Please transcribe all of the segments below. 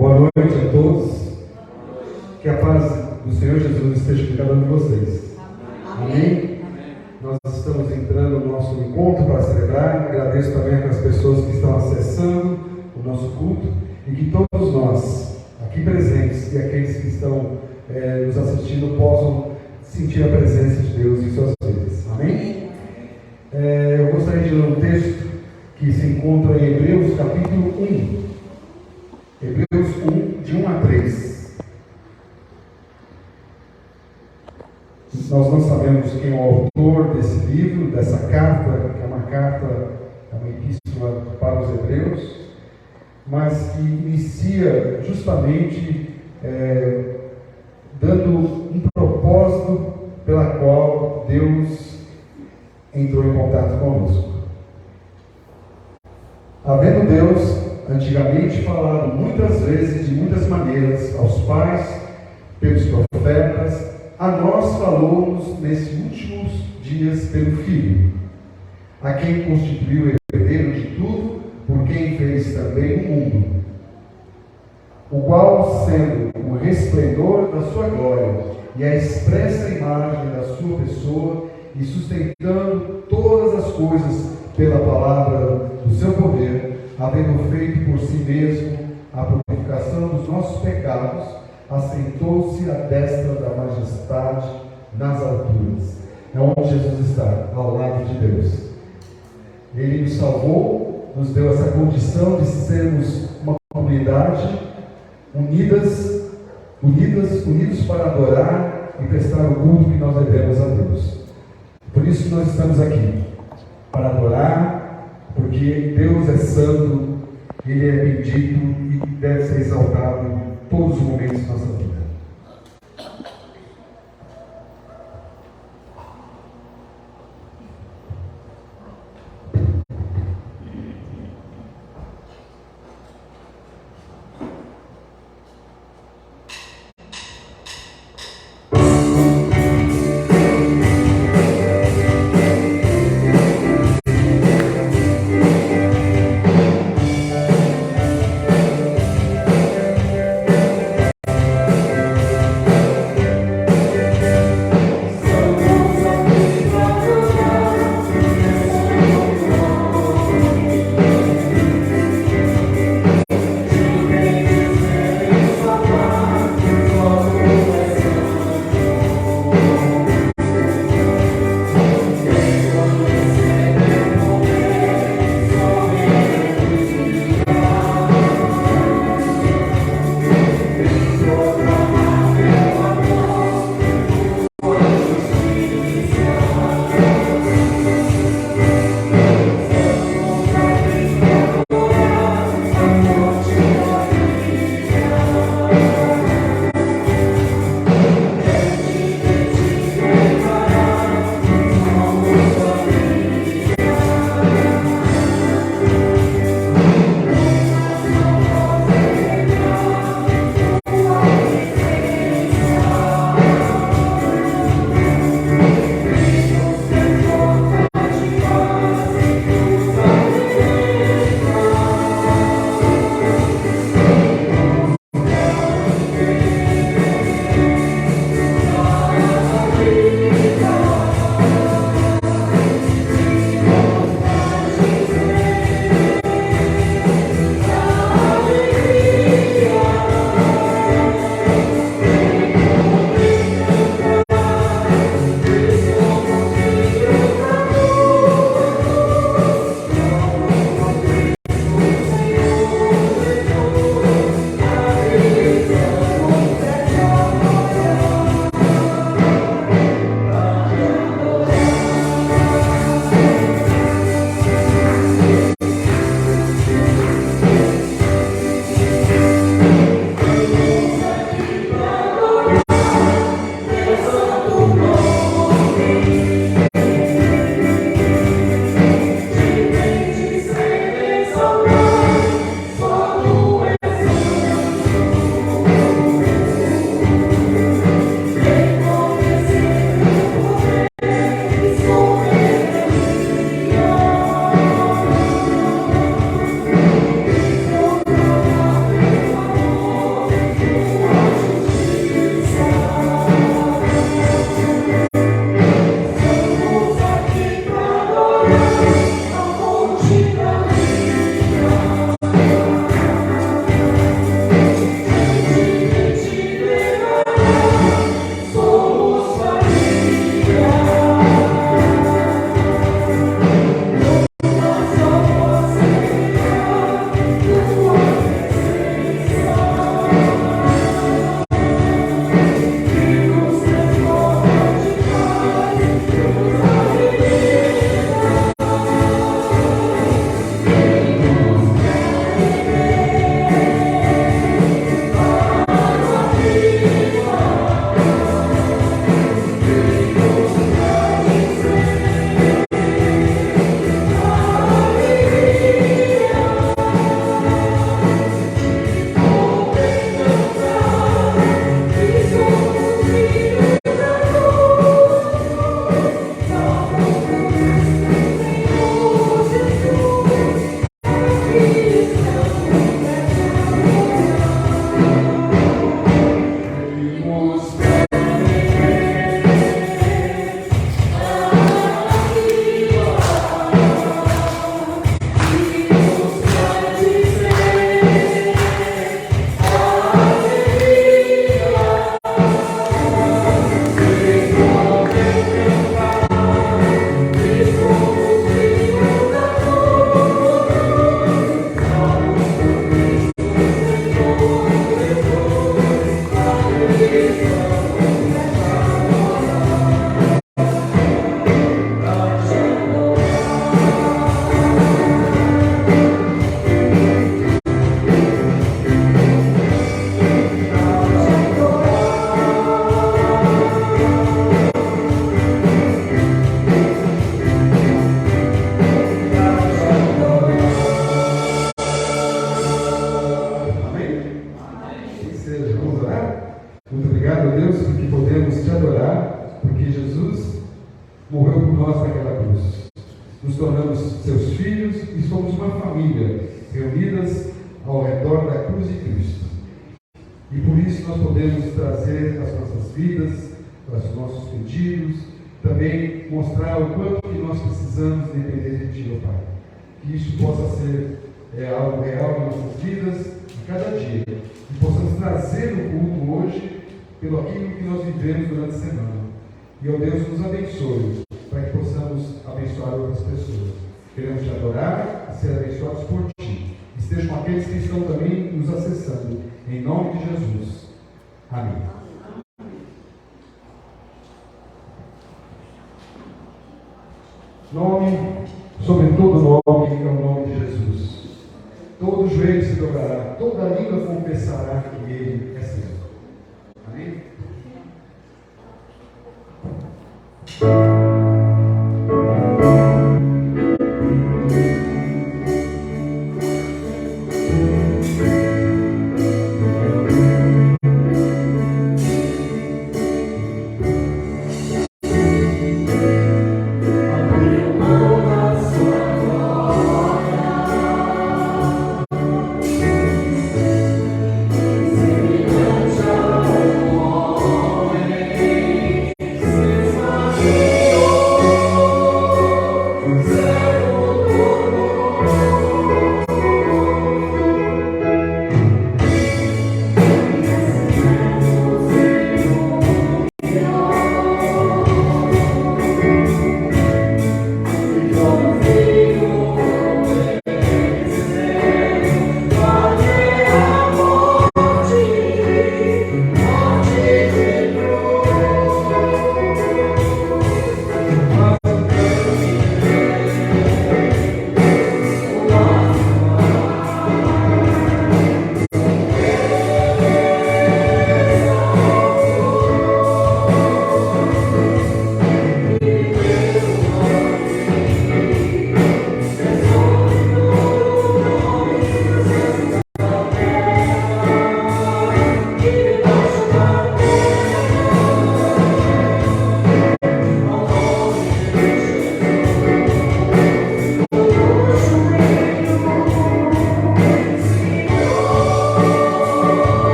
Boa noite a todos. Que a paz do Senhor Jesus esteja com cada um de vocês. Amém? Nós estamos entrando no nosso encontro para celebrar. Agradeço também às pessoas que estão acessando o nosso culto e que todos nós, aqui presentes, e aqueles que estão nos assistindo, possam sentir a presença de Deus em suas vidas. Amém? Eu gostaria de ler um texto que se encontra em Hebreus capítulo 1. Hebreus 1, de 1 a 3. Nós não sabemos quem é o autor desse livro, dessa carta, que é uma carta, é uma epístola para os Hebreus, mas que inicia justamente dando um propósito pela qual Deus entrou em contato conosco. Havendo Deus antigamente falado muitas vezes, de muitas maneiras, aos pais, pelos profetas, a nós falou-nos nesses últimos dias pelo Filho, a quem constituiu herdeiro de tudo, por quem fez também o mundo, o qual, sendo o resplendor da sua glória e a expressa imagem da sua pessoa, e sustentando todas as coisas pela palavra do seu poder, havendo feito por si mesmo a purificação dos nossos pecados, assentou-se à destra da majestade nas alturas. É onde Jesus está, ao lado de Deus. Ele nos salvou, nos deu essa condição de sermos uma comunidade unidos para adorar e prestar o culto que nós devemos a Deus. Por isso nós estamos aqui, para adorar, porque Deus é santo, Ele é bendito e deve ser exaltado em todos os momentos da nossa vida. nos tornamos seus filhos e somos uma família, reunidas ao redor da cruz de Cristo. E por isso nós podemos trazer as nossas vidas, os nossos pedidos, também mostrar o quanto que nós precisamos depender de Ti, ó Pai. Que isso possa ser algo real em nossas vidas, a cada dia. E possamos trazer no culto hoje, pelo aquilo que nós vivemos durante a semana. E, ó Deus, nos abençoe, para que possamos abençoar outras pessoas. Queremos Te adorar e ser abençoados por Ti. Estejam aqueles que estão também nos acessando. Em nome de Jesus. Amém. Nome, sobre todo nome, é o nome de Jesus. Todo joelho se dobrará, toda língua confessará que Ele é Senhor. Amém? Oh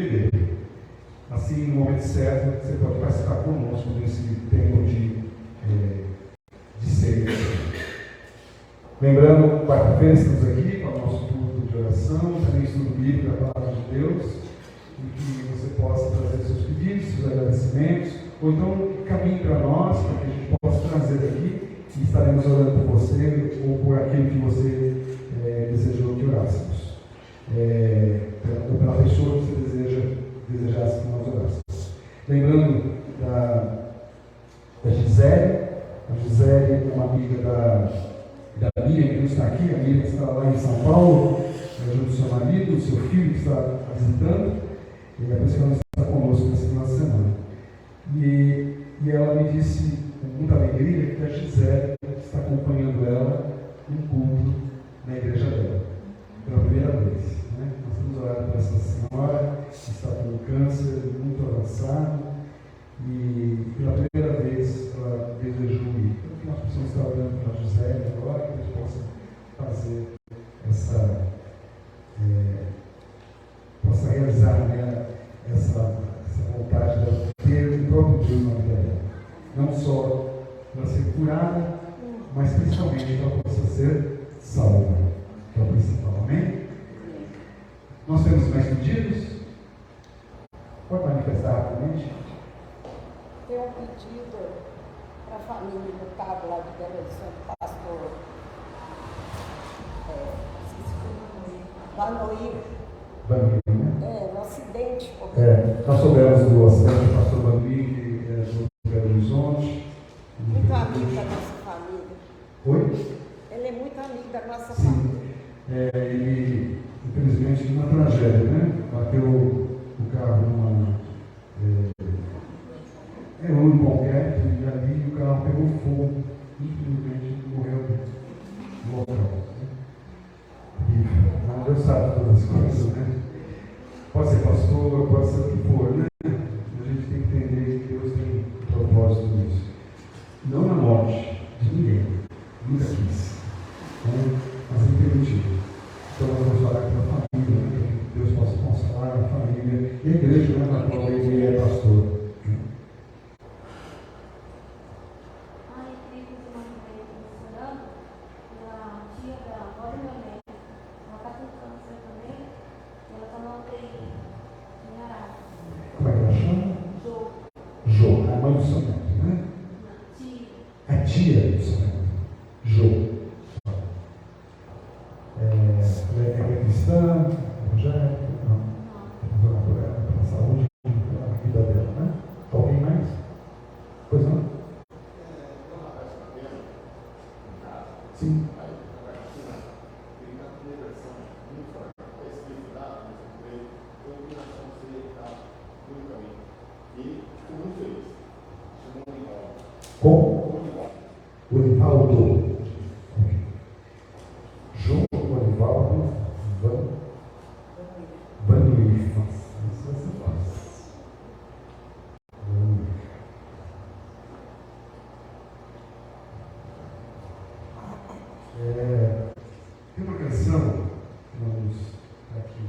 fevereiro. Assim, no momento certo, você pode participar conosco nesse tempo de ceia. Lembrando, quarta-feira estamos aqui para o nosso culto de oração, também estudo bíblico da palavra de Deus, e que você possa trazer seus pedidos, seus agradecimentos, ou então caminhe para nós, para que a gente possa trazer aqui, e estaremos orando por você, ou por aquilo que você desejou que orássemos. Ou pela pessoa que você desejasse que nós orássemos. Lembrando da Gisele. A Gisele é uma amiga da Miriam, que não está aqui. A Miriam está lá em São Paulo, junto com seu marido, seu filho que está visitando, e é por isso que ela está conosco nesse final de semana. E ela me disse com muita alegria que a Gisele está acompanhando ela no culto na igreja dela, pela primeira vez. Nós temos orado por essa senhora que está com um câncer muito avançado, e pela primeira vez ela desejou ir. Então, que nós precisamos estar orando para a Gisele agora, que a gente possa fazer possa realizar essa vontade de ter o próprio Deus na vida dela. Não só para ser curada, mas principalmente para possa ser salva, que é o principal. Amém? Nós temos mais pedidos? Pode manifestar rapidamente? Tem um pedido para a família do cabo lá de Belo Horizonte, pastor Vanoir. No acidente. Nós soubemos do acidente do pastor Vanoir, que é do Belo Horizonte. Muito amigo da nossa família. Oi? Ele é muito amigo da nossa Sim. família. Ele, infelizmente, numa tragédia, bateu o carro numa um qualquer, e ali o carro pegou fogo, infelizmente morreu no local. Mas Deus sabe todas as coisas, Pode ser pastor, pode ser o que for, A gente tem que entender que Deus tem um propósito nisso. Não na morte de ninguém, nunca quis, mas ele permitiu. Então nós vamos orar pela família, que Deus possa consolar a família e a igreja, na qual ele é pastor. Como é que ela chama? Jô, a mãe do Soneto, A tia do Soneto. Jô. É cristã, evangélica? Não. Vamos orar por ela, pela saúde, pela vida dela, Alguém mais? Pois não? Sim. Com o Orivaldo. João Orivaldo Vanoir. Isso vai ser fácil. Tem uma canção que vamos aqui.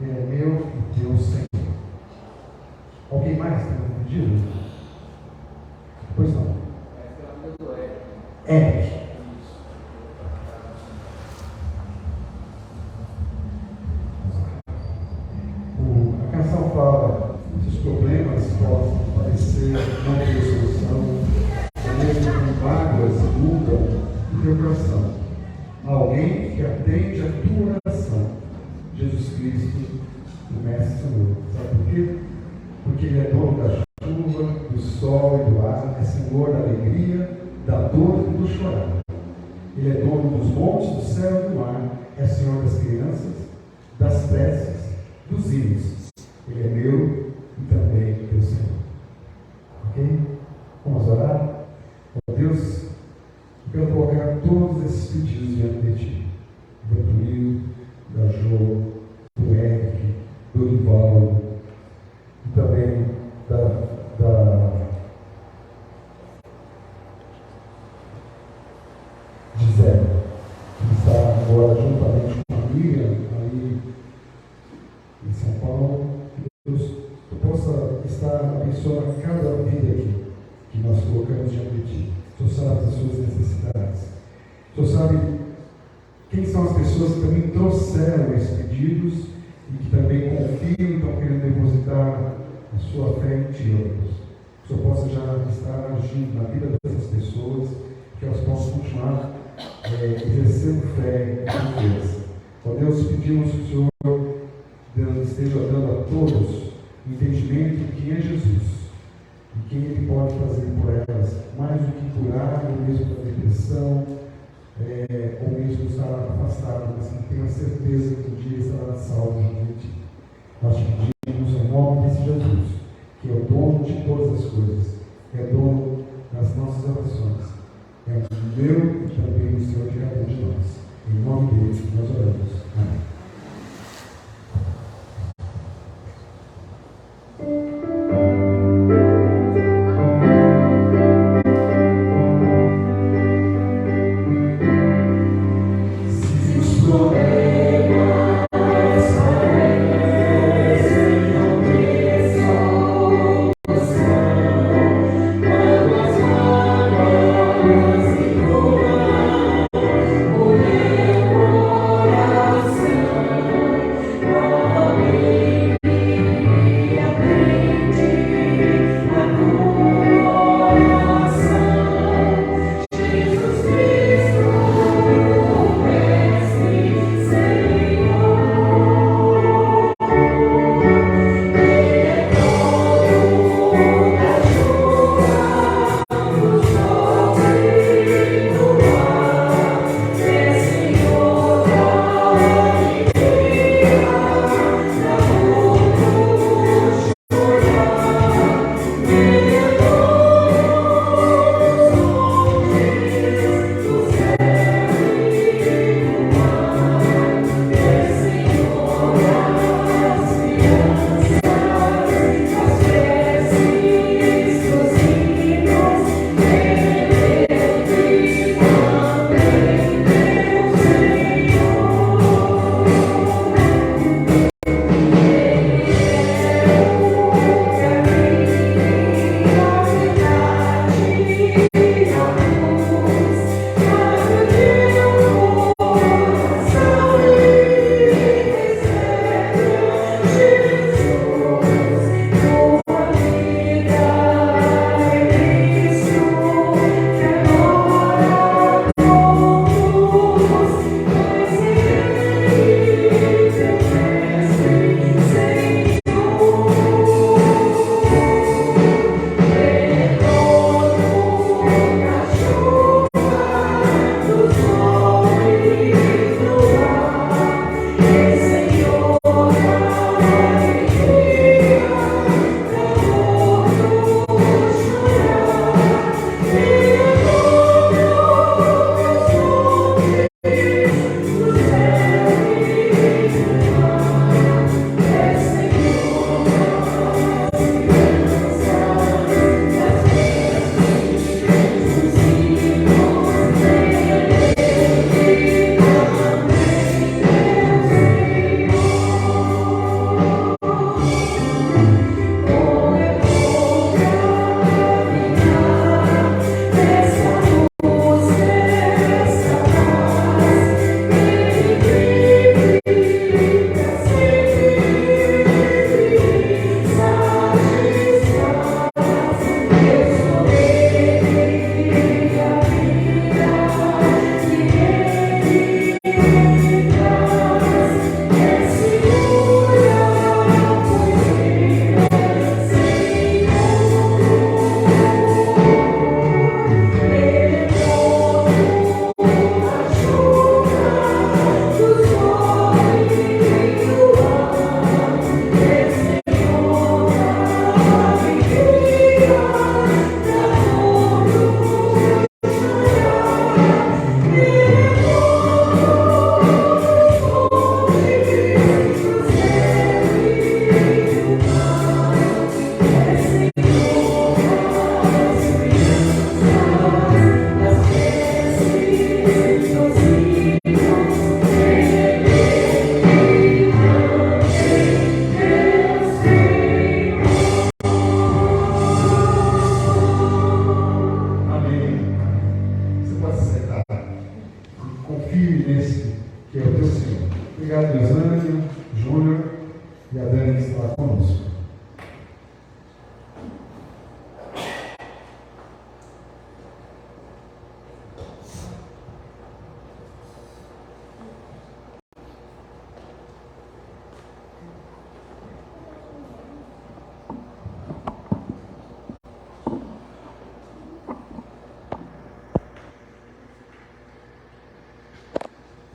É meu e teu Senhor. Alguém mais tem um pedido? Pois não. Eric. A canção fala que os problemas possam parecer não ter solução, mesmo com mágoas e luta no teu coração. Alguém que atende a tua oração. Jesus Cristo, o Mestre Senhor. Sabe por quê? Porque Ele é dono da chuva, do sol e do ar, é Senhor da alegria, da dor e do chorar. Ele é dono dos montes, do céu e do mar, é Senhor das crianças, das preces, dos hinos. Ele é meu e também teu Senhor. Ok? Vamos orar? Ó Deus, eu quero colocar todos esses pedidos diante de Ti. Do Antônio, da Jo, do Eric, do Orivaldo, e também da Gisele, que está colocamos diante de Ti. O Senhor sabe das suas necessidades. O Senhor sabe quem são as pessoas que também trouxeram esses pedidos e que também confiam e estão querendo depositar a sua fé em Ti, ó Deus. Que o Senhor possa já estar agindo na vida dessas pessoas, que elas possam continuar exercendo fé e confiança. Ó Deus, pedimos que o Senhor esteja dando a todos entendimento de quem é Jesus e quem Ele pode fazer por elas, mais do que curar, ou mesmo da depressão, ou mesmo estar afastado, mas que tenha certeza que um dia estará salvo junto de Ti. Nós te pedimos em nome desse Jesus, que é o dono de todas as coisas, é dono das nossas orações, é o meu e também o Senhor que é de nós. Em nome dele, nós oramos. Amém. Oh, que é o teu Senhor. Obrigado, Eusânio, Júnior e a Dani que está lá conosco.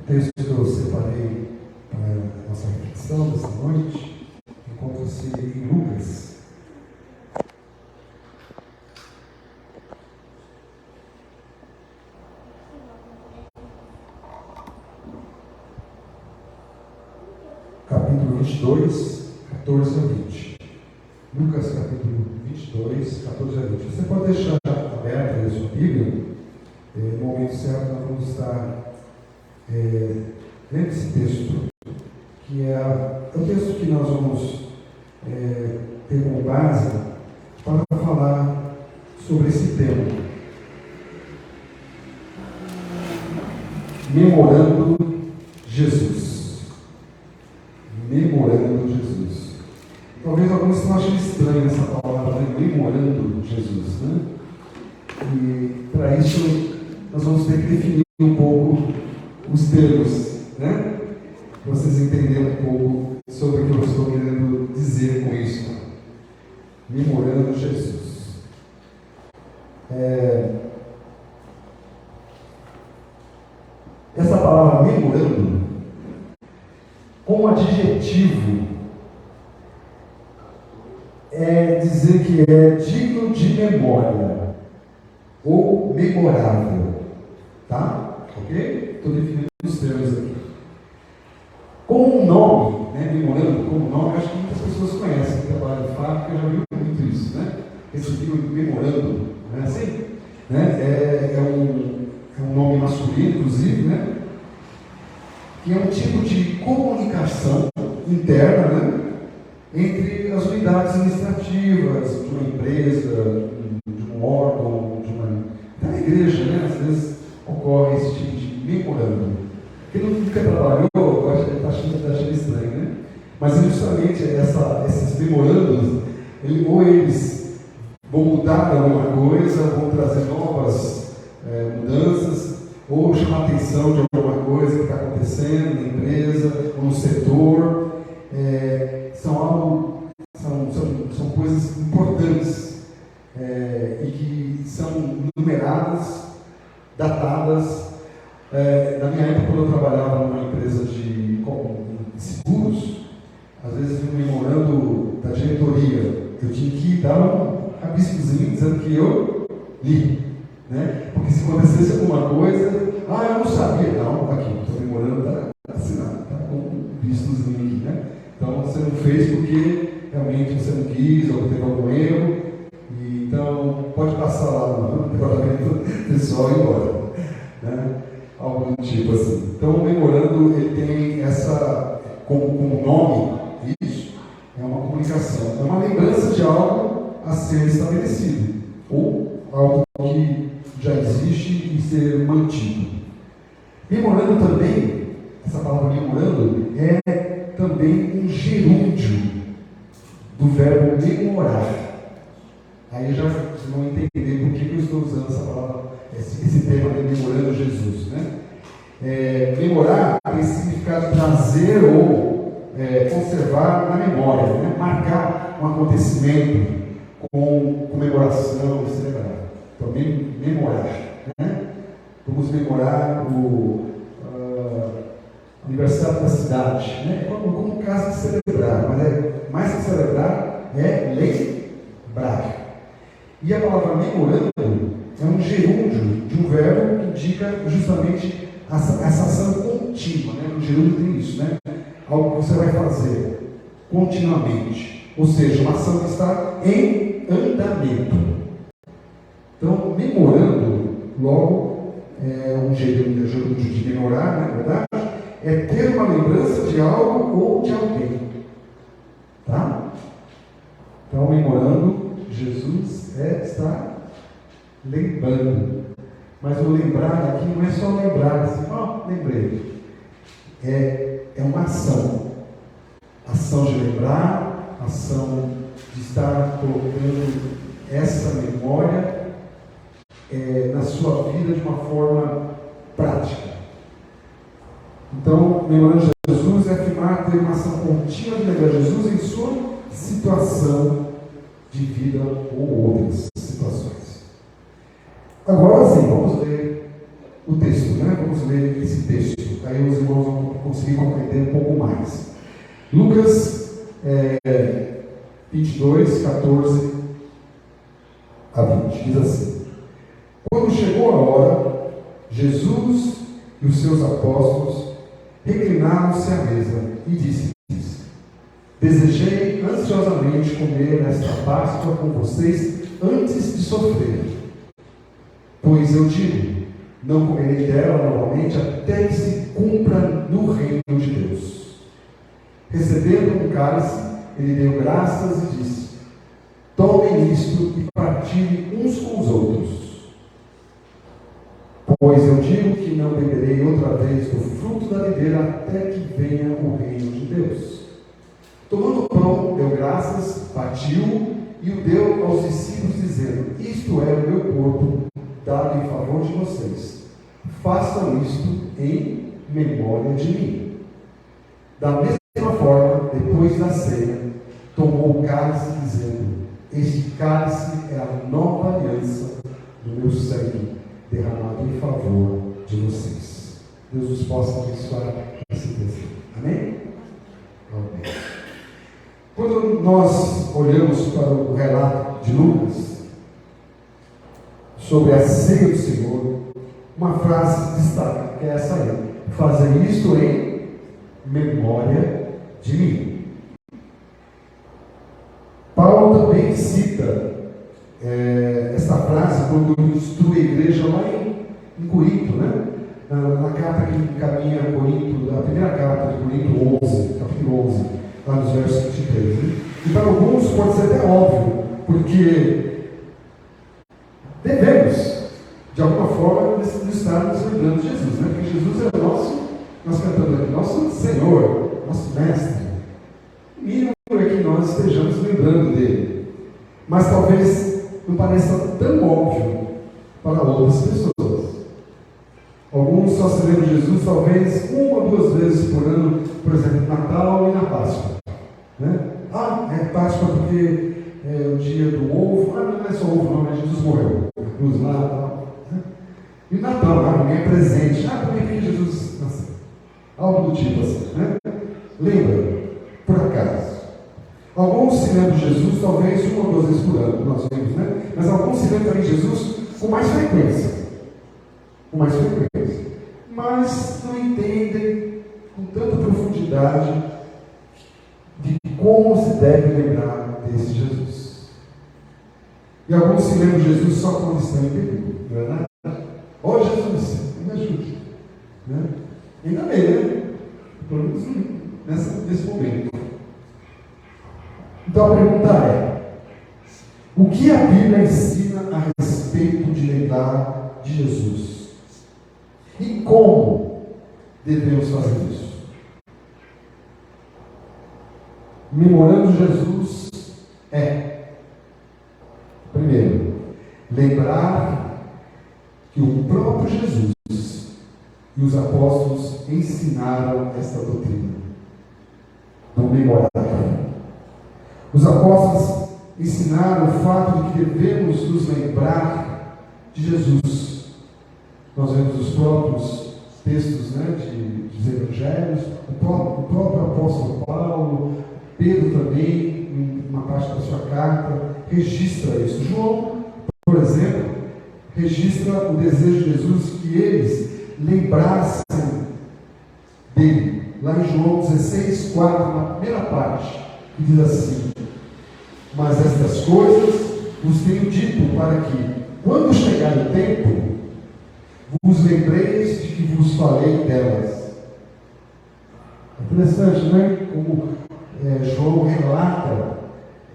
O texto que eu separei para a nossa reflexão dessa noite encontra-se em Lucas. Capítulo 22, 14 a 20. Lucas capítulo 22, 14 a 20. Você pode deixar aberta a sua Bíblia. No momento certo nós vamos estar lendo esse texto, que é o texto que nós vamos ter como base para falar sobre esse tema. Memorando Jesus. Memorando Jesus. Talvez alguns estão achando estranha essa palavra, né? Memorando Jesus, né? E para isso nós vamos ter que definir um pouco os termos, né? Para vocês entenderem um pouco sobre o que eu estou querendo dizer com isso. Memorando Jesus. Essa palavra memorando, como adjetivo, é dizer que é digno de memória ou memorável, tá? Ok? Estou definindo os termos aqui. Como um nome, né? Memorando como nome, acho que muitas pessoas conhecem, trabalham em fábrica, já viu muito isso, né? Esse tipo de memorando, não é assim? Né? É um nome masculino, inclusive, né? Que é um tipo de comunicação interna, né? Entre as unidades administrativas de uma empresa, de um órgão, da igreja, né? Às vezes ocorre esse tipo de memorando. Quem nunca trabalhou, eu acho que está achando estranho, né? Mas justamente esses memorandos, ou eles vão mudar alguma coisa, vão trazer novas mudanças, ou chamar atenção de alguma coisa que está acontecendo na empresa, ou no setor. São coisas importantes e que são numeradas, datadas. Na minha época, quando eu trabalhava numa empresa de seguros, às vezes eu memorando da diretoria, eu tinha que dar um rabiscozinho dizendo que eu li, né? Porque se acontecesse alguma coisa, eu não sabia, não, aqui, estou memorando, está assinado, está com um vistozinho aqui, né? Então você não fez porque realmente você não quis, ou teve algum erro, e então pode passar lá no departamento pessoal e ir embora, né? Algo do tipo assim. Então o memorando, ele tem essa, como nome, isso é uma comunicação, é uma lembrança de algo a ser estabelecido, ou algo que já existe e ser mantido. Memorando também, essa palavra memorando, é também um gerúndio do verbo memorar. Aí já vocês vão entender por que eu estou usando essa palavra, esse tema de memorando Jesus, né? Memorar tem significado trazer ou conservar na memória, né? Marcar um acontecimento com comemoração e celebrar. Então, memorar, né? Vamos memorar o aniversário da cidade, né? Como caso de celebrar, mas mais que celebrar é lembrar. E a palavra memorando é um gerúndio de um verbo que indica justamente essa ação contínua, né? O gerúndio tem isso, né? Algo que você vai fazer continuamente, ou seja, uma ação que está em andamento. Então, memorando, logo, é um gerúndio de memorar, na verdade, é ter uma lembrança de algo ou de alguém. Tá? Então, memorando, Jesus está lembrando. Mas o lembrar aqui não é só lembrar, assim, lembrei. é uma ação. Ação de lembrar, ação de estar colocando essa memória na sua vida de uma forma prática. Então, memorando Jesus é afirmar ter uma ação contínua de lembrar Jesus em sua situação de vida ou outras situações. Agora sim, vamos ler o texto, né? Vamos ler esse texto. Aí os irmãos vão conseguir compreender um pouco mais. Lucas 22, 14 a 20, diz assim: Quando chegou a hora, Jesus e os seus apóstolos reclinaram-se à mesa e disse-lhes: Desejei ansiosamente comer esta Páscoa com vocês antes de sofrer. Pois eu digo, não comerei dela novamente até que se cumpra no reino de Deus. Recebendo um cálice, ele deu graças e disse: Tomem isto e partilhem uns com os outros. Pois eu digo que não beberei outra vez do fruto da videira até que venha o reino de Deus. Tomando o pão, deu graças, partiu e o deu aos discípulos, dizendo: Isto é o meu corpo, dado em favor de vocês. Façam isto em memória de mim. Da mesma forma, depois da ceia, tomou o cálice, dizendo: Este cálice é a nova aliança do meu sangue, derramado em favor de vocês. Deus os possa abençoar esse texto. Amém? Amém. Quando nós olhamos para o relato de Lucas sobre a ceia do Senhor, uma frase destaca, que é essa aí: fazer isto em memória de mim. Paulo também cita essa frase quando instrui a igreja lá em Corinto, né? Na carta que encaminha a Corinto, a primeira carta de Corinto 11, capítulo 11, lá nos versos 23. Né? E para alguns pode ser até óbvio, porque devemos, de alguma forma, estarmos lembrando de Jesus, né? Porque Jesus é o nosso, nós cantamos aqui, nosso Senhor, nosso Mestre. O mínimo é que nós estejamos lembrando dele. Mas talvez não pareça tão óbvio para outras pessoas. Alguns só se lembram de Jesus talvez uma ou duas vezes por ano, por exemplo, Natal e na Páscoa. Né? É Páscoa porque é o dia do ovo. Não é só ovo, não, mas Jesus morreu na cruz lá e tal. Né? E Natal, ninguém é presente. Também porque Jesus nasceu. Algo do tipo assim. Né? Lembra, por acaso. Alguns se lembram de Jesus talvez uma ou duas vezes por ano, nós vimos, né? Mas alguns se lembram também de Jesus com mais frequência. Mas não entendem com tanta profundidade de como se deve lembrar desse Jesus. E alguns se lembram de Jesus só quando estão em perigo, não é verdade? Ó Jesus, me ajude. Né? Ainda bem, né? Pelo menos nesse momento. Então a pergunta é: o que a Bíblia ensina a respeito de lembrar de Jesus? E como devemos fazer isso? Memorando Jesus primeiro, lembrar que o próprio Jesus e os apóstolos ensinaram esta doutrina do memorar. Os apóstolos ensinaram o fato de que devemos nos lembrar de Jesus. Nós vemos os próprios textos, né, dos evangelhos, o próprio apóstolo Paulo, Pedro também, em uma parte da sua carta, registra isso. João, por exemplo, registra o desejo de Jesus que eles lembrassem dele. Lá em João 16, 4, na primeira parte, que diz assim: Mas estas coisas vos tenho dito para que, quando chegar o tempo, vos lembreis de que vos falei delas. É interessante, né? Como João relata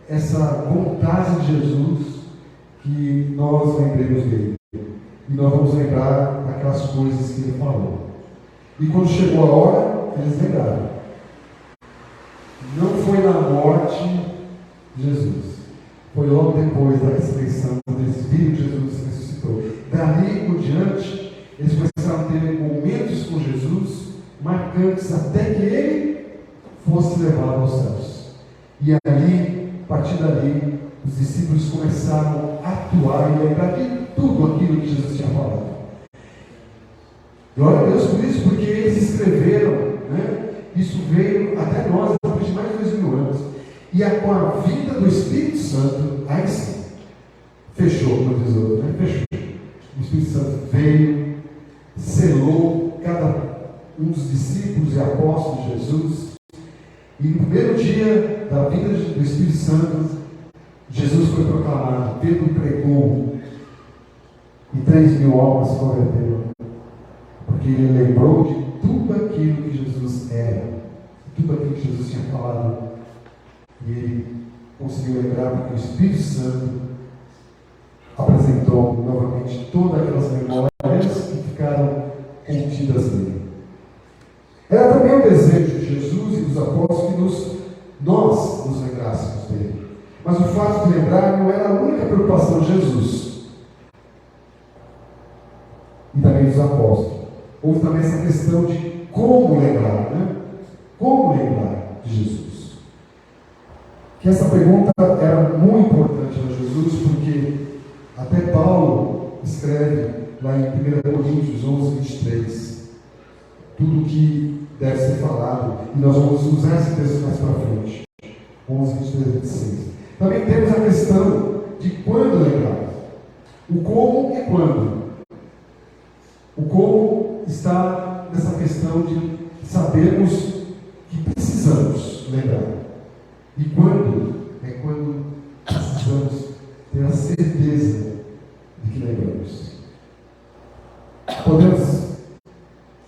essa vontade de Jesus que nós lembremos dele. E nós vamos lembrar daquelas coisas que ele falou. E quando chegou a hora, eles lembraram. Não foi na morte de Jesus. Foi logo depois da ressurreição, quando eles viram que Jesus ressuscitou. Dali por diante, eles começaram a ter momentos com Jesus marcantes até que ele fosse levado aos céus. E ali, a partir dali, os discípulos começaram a atuar e lembrar de tudo aquilo que Jesus tinha falado. Glória a Deus por isso, porque eles escreveram, né? Isso veio até nós depois de mais de 2000 anos. E com a vinda do Espírito Santo, aí sim, fechou, como diz o outro, né? Fechou. O Espírito Santo veio, selou cada um dos discípulos e apóstolos de Jesus. E no primeiro dia da vinda do Espírito Santo, Jesus foi proclamado, Pedro pregou, e 3.000 almas se converteram. Porque ele lembrou de tudo aquilo que Jesus era, tudo aquilo que Jesus tinha falado. E ele conseguiu lembrar porque o Espírito Santo apresentou novamente todas aquelas memórias que ficaram contidas nele. Era também o desejo de Jesus e dos apóstolos que nós nos lembrássemos dele. Mas o fato de lembrar não era a única preocupação de Jesus e também dos apóstolos. Houve também essa questão de como lembrar, né? Como lembrar de Jesus? Que essa pergunta era muito importante para Jesus, porque até Paulo escreve lá em 1 Coríntios 11, 23, tudo que deve ser falado, e nós vamos usar esse texto mais para frente, 11, 23 e 26. Também temos a questão de quando lembrar, o como e quando. O como está nessa questão de sabermos que precisamos lembrar. E quando? É quando precisamos ter a certeza de que lembramos. Podemos,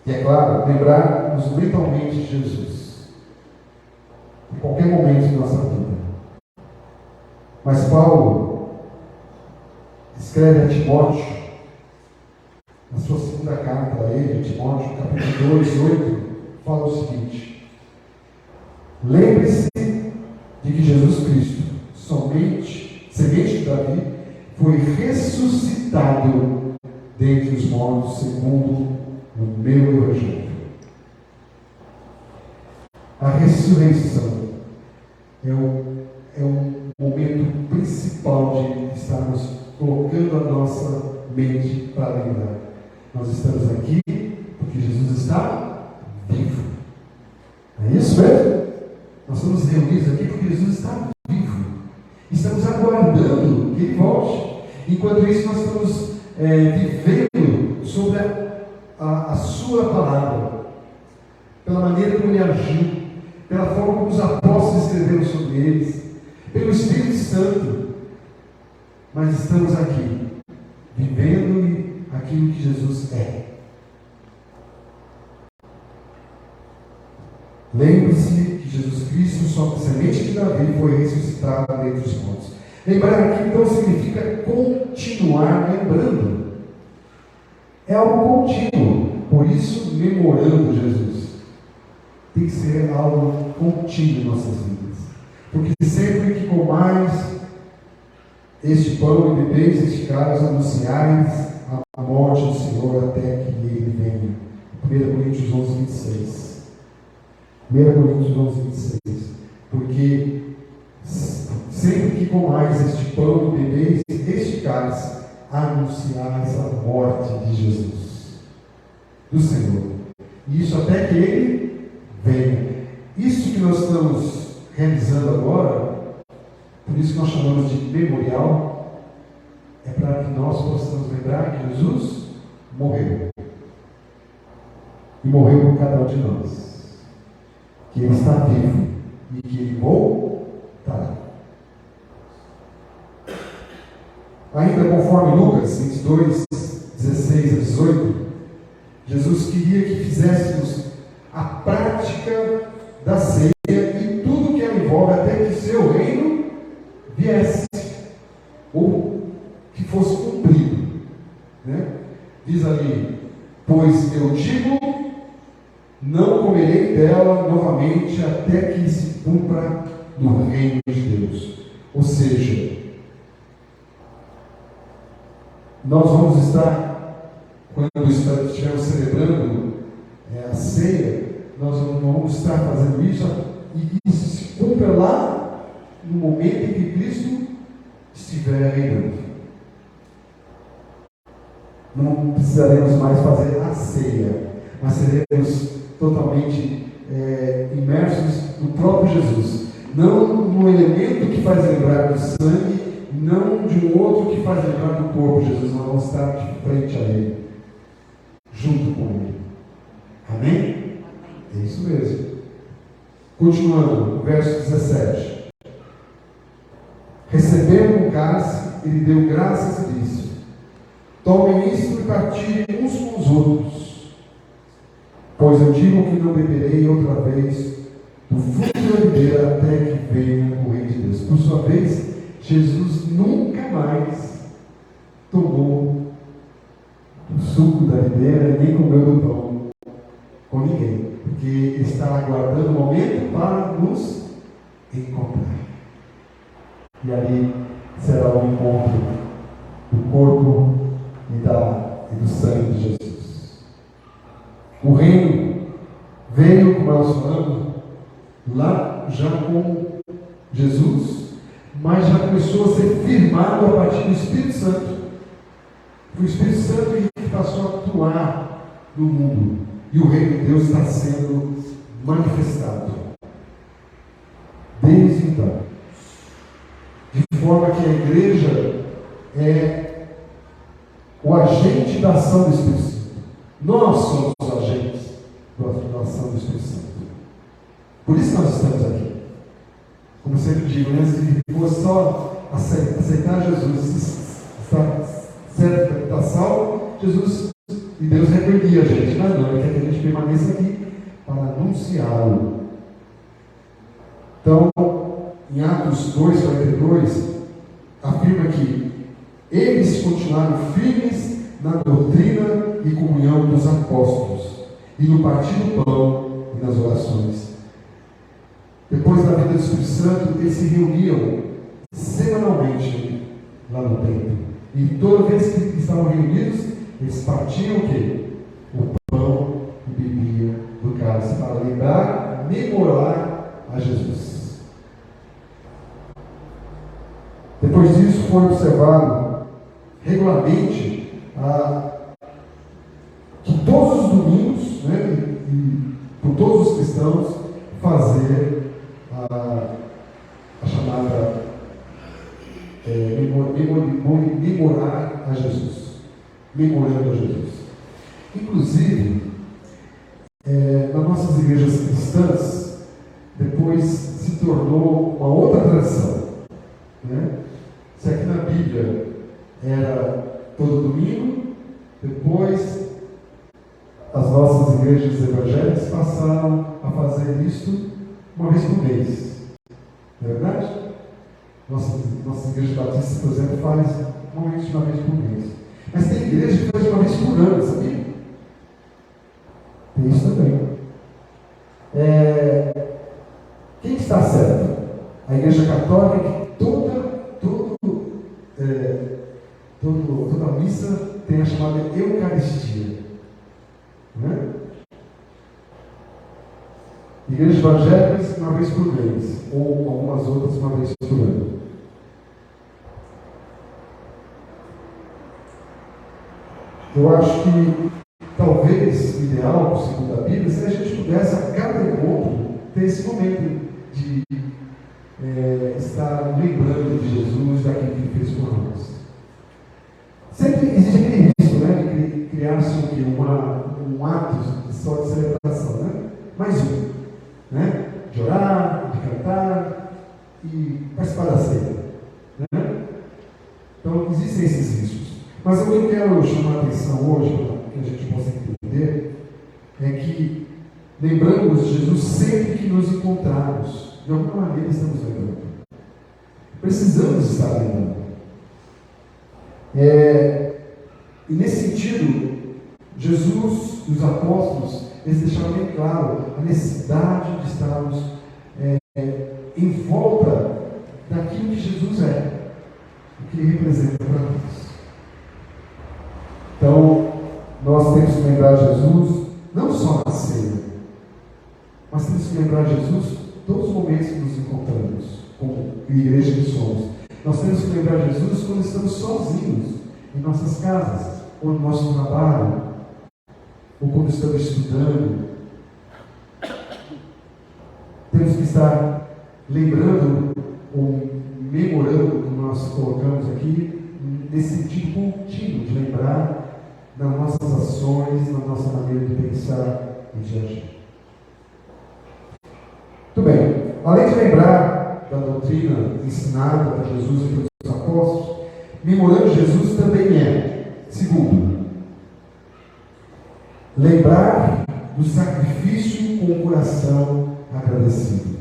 e é claro, lembrar-nos mentalmente de Jesus. Em qualquer momento de nossa vida. Mas Paulo escreve a Timóteo, na sua segunda carta a ele, Timóteo, capítulo 2, 8, fala o seguinte: lembre-se de que Jesus Cristo, somente, semente de Davi, foi ressuscitado dentre os mortos, segundo o meu Evangelho. A ressurreição é um momento principal de estarmos colocando a nossa mente para lembrar. Nós estamos aqui porque Jesus está vivo. É isso mesmo? Nós estamos reunidos aqui porque Jesus está vivo. Estamos aguardando que Ele volte. Enquanto isso, nós estamos vivendo sobre a Sua palavra, pela maneira como Ele agiu, pela forma como os apóstolos escreveram sobre eles, pelo Espírito Santo. Mas estamos aqui, vivendo aquilo que Jesus é. Lembre-se que Jesus Cristo, só semente de Davi, foi ressuscitado dentre os mortos. Lembrar aqui então significa continuar lembrando. É algo contínuo. Por isso, memorando Jesus. Tem que ser algo contínuo em nossas vidas. Porque sempre que comais este pão e bebeis este cálice, anunciais a morte do Senhor até que Ele venha. 1 Coríntios 11, 26. 1 Coríntios 11, 26. Porque sempre que comais este pão e bebeis este cálice, anunciais a morte de Jesus, do Senhor. E isso até que Ele venha. Isso que nós estamos realizando agora, por isso que nós chamamos de memorial, é para que nós possamos lembrar que Jesus morreu. E morreu por cada um de nós. Que Ele está vivo e que Ele voltará. Ainda conforme Lucas 22, 16 a 18, Jesus queria que fizéssemos a prática da ceia e tudo que ela envolve até que o seu reino viesse, ou que fosse cumprido, né? Diz ali: pois eu digo, não comerei comerei dela novamente até que se cumpra no reino de Deus. Ou seja, nós vamos estar, quando estivermos celebrando a ceia, nós vamos estar fazendo isso, e isso se cumpra lá no momento em que Cristo estiver reinando. Não precisaremos mais fazer a ceia, mas seremos totalmente imersos no próprio Jesus. Não no elemento que faz lembrar do sangue, não de um outro que faz lembrar do corpo de Jesus. Nós vamos estar de frente a Ele, junto com Ele. Amém? É isso mesmo. Continuando, verso 17. Recebendo um cálice, ele deu graças e disse: tomem isto e partilhem uns com os outros, pois eu digo que não beberei outra vez do fruto da videira até que venha o reino de Deus. Por sua vez, Jesus nunca mais tomou o suco da videira, nem comeu do pão com ninguém, porque ele está aguardando o momento para nos encontrar. E ali será o encontro do corpo e do sangue de Jesus. O reino veio, como nós falamos, lá já com Jesus, mas já começou a ser firmado a partir do Espírito Santo. O Espírito Santo que passou a atuar no mundo, e o reino de Deus está sendo manifestado desde então, de forma que a igreja é o agente da ação do Espírito Santo. Nós somos os agentes da ação do Espírito Santo. Por isso nós estamos aqui. Como sempre digo, antes de fosse só aceitar Jesus, estar certo, está salvo, Jesus e Deus repreendia a gente, mas não, Ele quer que a gente permaneça aqui para anunciá-lo. Então, em Atos 2:42, afirma que eles continuaram firmes na doutrina e comunhão dos apóstolos, e no partir do pão e nas orações. Depois da vida do Espírito Santo, eles se reuniam semanalmente lá no templo. E toda vez que estavam reunidos, eles partiam o quê? O pão e bebiam do cálice, para lembrar, memorar a Jesus. Depois disso, foi observado regularmente que todos os domingos, né, e por todos os cristãos, fazer a chamada memorar a Jesus, memorando a Jesus. Inclusive, nas nossas igrejas cristãs, depois se tornou uma outra tradição, né? Se aqui na Bíblia era todo domingo, depois as nossas igrejas evangélicas passaram a fazer isso uma vez por mês. Não é verdade? Nossa igreja batista, por exemplo, faz uma vez por mês. Mas tem igreja que faz uma vez por ano, sabia? Tem isso também. Quem está certo? A igreja católica, que toda missa tem a chamada Eucaristia. Né? Igrejas evangélicas uma vez por mês, ou algumas outras uma vez por ano. Eu acho que talvez o ideal, segundo a Bíblia, seria a gente pudesse a cada encontro ter esse momento de estar lembrando de Jesus, daquilo que Ele fez por nós. Sempre existe aquele risco, né, de criar-se um ato só de celebração, né? Mais um, né? De orar, de cantar e participar da ceia, né? Então existem esses riscos. Mas o que eu quero chamar a atenção hoje, para que a gente possa entender, é que lembramos de Jesus sempre que nos encontrarmos. De alguma maneira estamos lembrando. Precisamos estar lembrando. E nesse sentido, Jesus e os apóstolos, eles deixaram bem claro a necessidade de estarmos em volta daquilo que Jesus é, o que Ele representa para nós. Então, nós temos que lembrar Jesus, não só na ceia, mas temos que lembrar Jesus todos os momentos que nos encontramos, como igreja que somos. Nós temos que lembrar Jesus quando estamos sozinhos, em nossas casas, ou no nosso trabalho, ou quando estamos estudando. Temos que estar lembrando ou memorando, como nós colocamos aqui, nesse tipo contínuo de lembrar nas nossas ações, na nossa maneira de pensar e de agir. Muito bem, além de lembrar da doutrina ensinada por Jesus e pelos apóstolos, memorando Jesus também segundo, lembrar do sacrifício com o coração agradecido.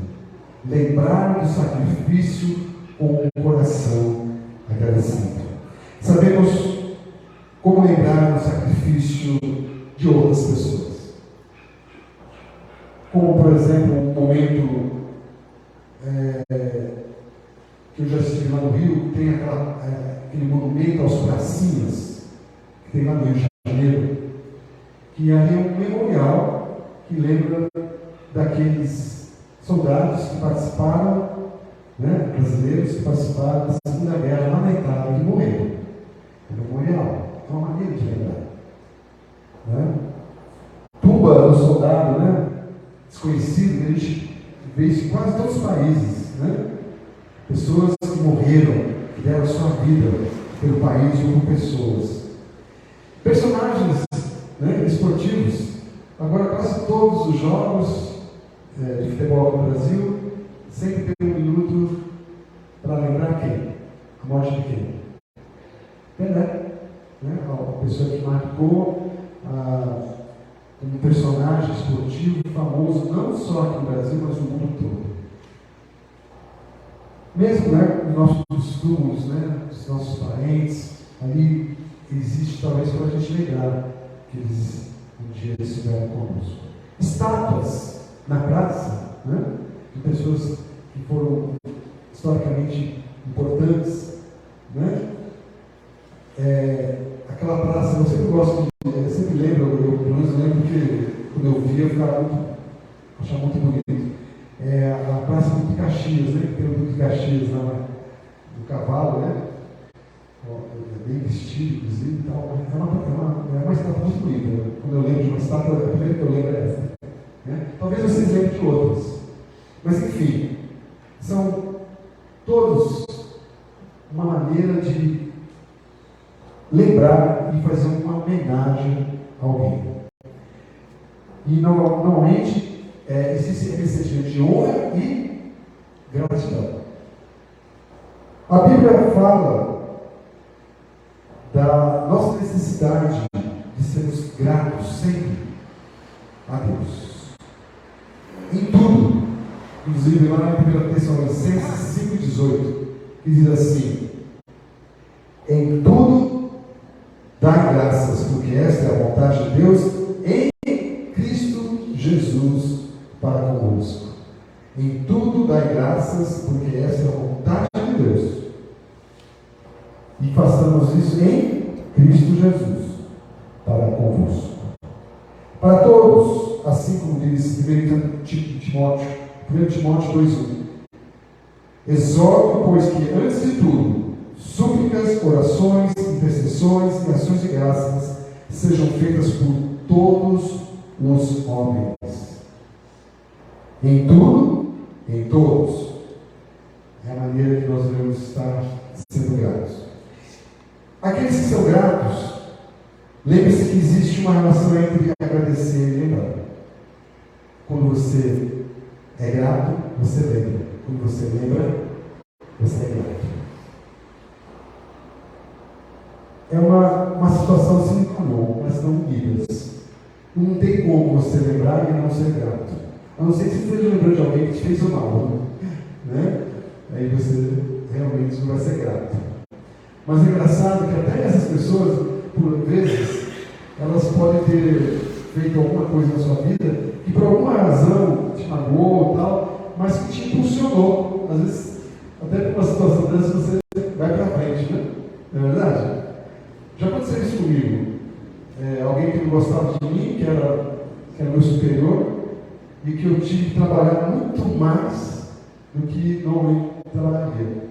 Lembrar do sacrifício com o coração agradecido. Sabemos como lembrar do sacrifício de outras pessoas. Como, por exemplo, um momento que eu já estive lá no Rio, tem aquele monumento aos pracinhas, que tem lá no Rio de Janeiro, que ali é um memorial que lembra daqueles soldados que participaram, brasileiros que participaram da Segunda Guerra lá na Itália, que morreram. É um memorial, é uma maneira de lembrar. Tumba do soldado, desconhecido, a gente vê isso em quase todos os países. Pessoas que morreram, que deram a sua vida pelo país ou por pessoas. Personagens esportivos. Agora quase todos os jogos de futebol no Brasil sempre tem um minuto para lembrar quem? A morte de quem? Pelé, a pessoa que marcou um personagem esportivo famoso não só aqui no Brasil, mas no mundo todo. Mesmo nos nossos túmulos, dos nossos parentes, ali existe talvez para a gente lembrar que eles um dia estiveram conosco. Estátuas na praça, de pessoas que foram historicamente importantes, aquela praça, eu sempre gosto eu sempre lembro, eu pelo menos lembro que quando eu via, eu achava muito bonito. A praça do Caxias, que tem o Duque Caxias lá no cavalo, bem vestido, inclusive, e tal. É uma estátua muito bonita. Quando eu lembro de uma estátua, a primeira que eu lembro é essa. Talvez vocês lembrem de outras. Mas, enfim, são todos uma maneira de lembrar e fazer uma homenagem a alguém. E, normalmente, existe esse sentimento de honra e gratidão. A Bíblia fala da nossa necessidade de sermos gratos sempre a Deus. Em tudo. Inclusive lá na 1 Tessalonicenses 5,18, que diz assim: em tudo dai graças, porque esta é a vontade de Deus em Cristo Jesus para convosco. Em tudo dai graças, porque esta é a vontade de Deus. E façamos isso em Cristo Jesus para convosco. Para todos, assim como diz 1 Timóteo 2,1. Exorto, pois, que antes de tudo, súplicas, orações, intercessões e ações de graças sejam feitas por todos os homens. Em tudo, em todos. É a maneira que nós devemos estar sendo gratos. Aqueles que são gratos, lembre-se que existe uma relação entre agradecer e lembrar. Quando você é grato, você lembra. Quando você lembra, você é grato. É uma situação sem comum, mas não unidas. Não tem como você lembrar e não ser grato. A não ser que você esteja lembrando de alguém que te fez o mal, Aí você realmente não vai ser grato. Mas é engraçado que até essas pessoas, por vezes, elas podem ter feito alguma coisa na sua vida que por alguma razão te magoou e tal, mas que te impulsionou. Às vezes, até por uma situação dessa, você vai para frente, né? Não é verdade? Já aconteceu isso comigo. Alguém que não gostava de mim, que era meu superior, e que eu tive que trabalhar muito mais do que normalmente trabalharia.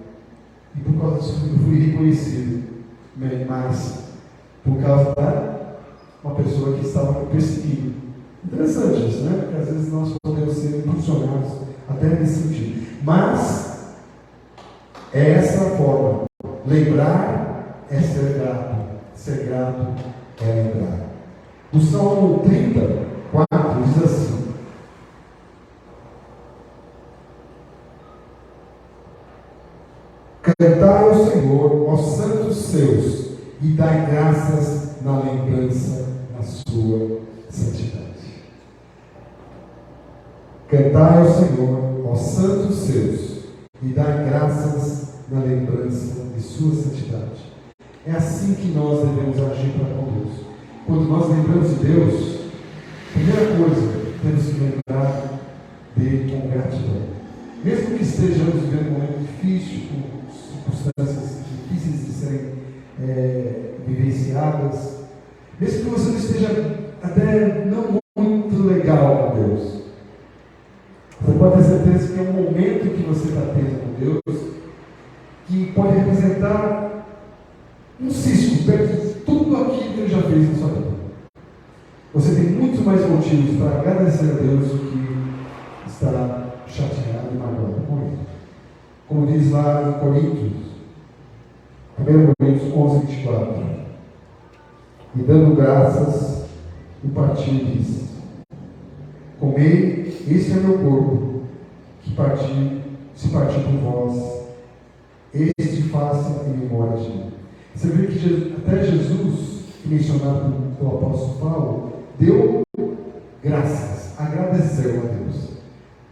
E por causa disso eu fui reconhecido mais por causa da uma pessoa que estava me perseguindo. Interessante isso, né? Porque às vezes nós podemos ser impulsionados até nesse sentido. Mas é essa a forma. Lembrar é ser grato. Ser grato é lembrar. O Salmo 34 diz assim: cantai ao Senhor, aos santos seus, e dai graças na lembrança da sua santidade. Cantai ao Senhor, aos santos seus, e dai graças na lembrança de sua santidade. É assim que nós devemos agir para com Deus. Quando nós lembramos de Deus, primeira coisa, temos que lembrar dele com gratidão. Mesmo que estejamos vivendo um momento difícil, com circunstâncias difíceis de serem vivenciadas, mesmo que você não esteja até não muito legal com Deus, você pode ter certeza que é um momento que você está tendo com Deus que pode representar um cisco perto de tudo aquilo que Ele já fez na sua vida. Você tem muitos mais motivos para agradecer a Deus do que estar chateado e magoado com Ele. Como diz lá em Coríntios, 1 Coríntios 11, 24: e dando graças, o partiu e disse: comei, este é meu corpo, que se partiu por vós, este faça em memória de mim. Você vê que até Jesus, mencionado pelo apóstolo Paulo, deu graças, agradeceu a Deus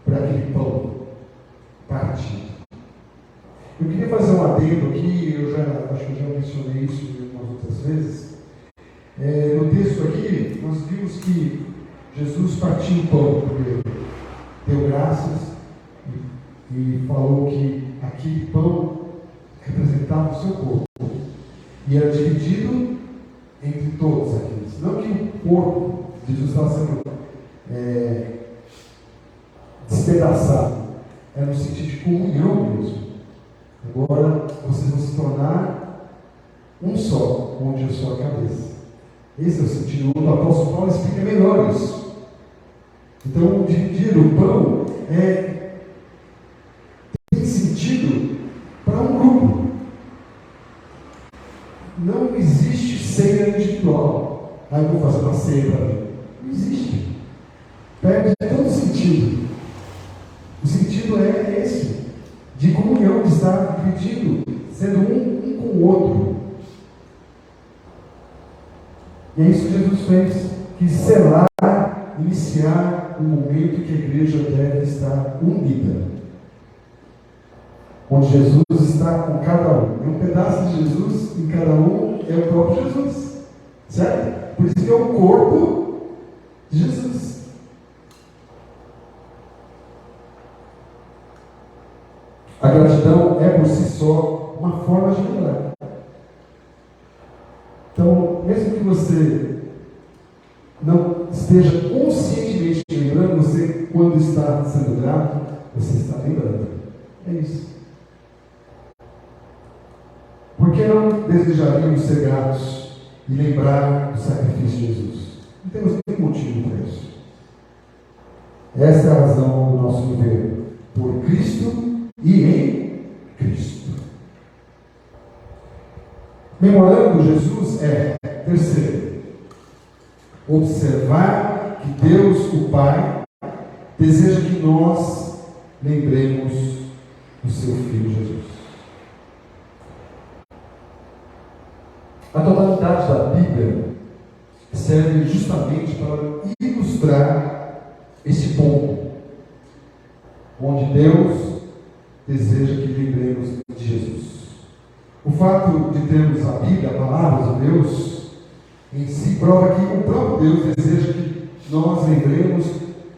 por aquele pão partido. Eu queria fazer um adendo aqui, acho que eu já mencionei isso algumas outras vezes. No texto aqui, nós vimos que Jesus partiu o pão primeiro, deu graças e falou que aquele pão representava o seu corpo e era dividido entre todos aqueles. Não que o corpo de Jesus estava sendo despedaçado, era no sentido de comunhão mesmo. Agora vocês vão se tornar um só, onde eu sou a cabeça. Esse é o sentido. O apóstolo Paulo explica melhor isso. Então, dividir o pão tem sentido para um grupo. Não existe ceia individual. Eu vou fazer uma ceia para mim. Não existe. Perde todo sentido. O sentido é esse, de comunhão, de estar dividido, sendo um com o outro. E é isso que Jesus fez, que selar, iniciar um momento que a igreja deve estar unida. Onde Jesus está com cada um. E um pedaço de Jesus em cada um é o próprio Jesus. Certo? Por isso que é o corpo de Jesus. A gratidão é por si só uma forma de lembrar. Então, mesmo que você não esteja conscientemente lembrando, você, quando está sendo grato, você está lembrando. É isso. Por que não desejaríamos ser gratos e lembrar do sacrifício de Jesus? Não temos nenhum motivo para isso. Essa é a razão do nosso viver. Por Cristo e em Cristo. Memorando Jesus terceiro, observar que Deus, o Pai, deseja que nós lembremos do seu Filho Jesus. A totalidade da Bíblia serve justamente para ilustrar esse ponto, onde Deus deseja que lembremos de Jesus. O fato de termos a Bíblia, a palavra de Deus, em si prova que o próprio Deus deseja que nós lembremos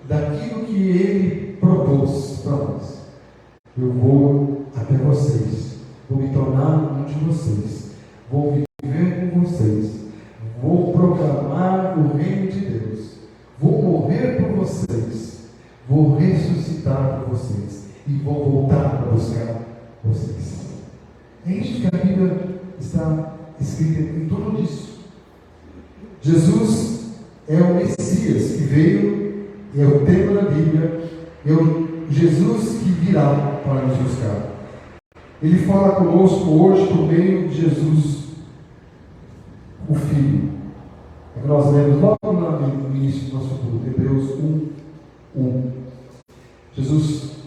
daquilo que Ele propôs para nós. Eu vou até vocês, vou me tornar um de vocês, vou viver com vocês, vou proclamar o reino de Deus, vou morrer por vocês, vou ressuscitar por vocês e vou voltar para buscar vocês. É isso que a Bíblia está escrita em torno disso. Jesus é o Messias que veio, é o tema da Bíblia, é o Jesus que virá para nos buscar. Ele fala conosco hoje por meio de Jesus, o Filho. É que nós lemos logo no início do nosso culto, Hebreus 1:1.